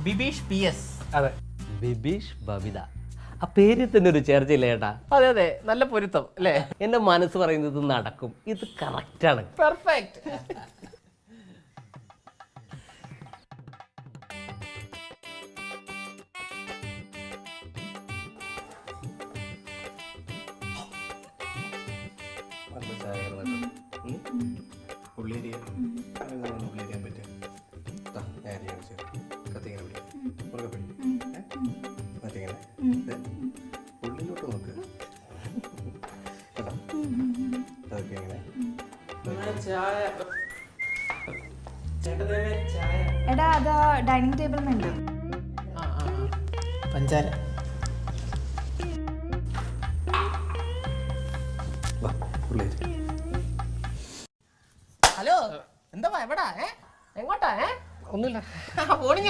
Bibeesh P S. അതെ, ബിബീഷ് ബബിത. ആ പേരിൽ തന്നെ ഒരു ചേർച്ചയില്ല ചേട്ടാ. അതെ അതെ, നല്ല പൊരുത്തം അല്ലേ? എന്റെ മനസ്സ് പറയുന്നത് നടക്കും, ഇത് കറക്റ്റാണ്. പെർഫെക്റ്റ്. എടാ അതാ ഡൈനിങ് ടേബിളിനുണ്ട്. പഞ്ചാര. ഹലോ, എന്താ എവിടാ? എങ്ങോട്ടാ? ഒന്നുമില്ല. ഫോണിങ്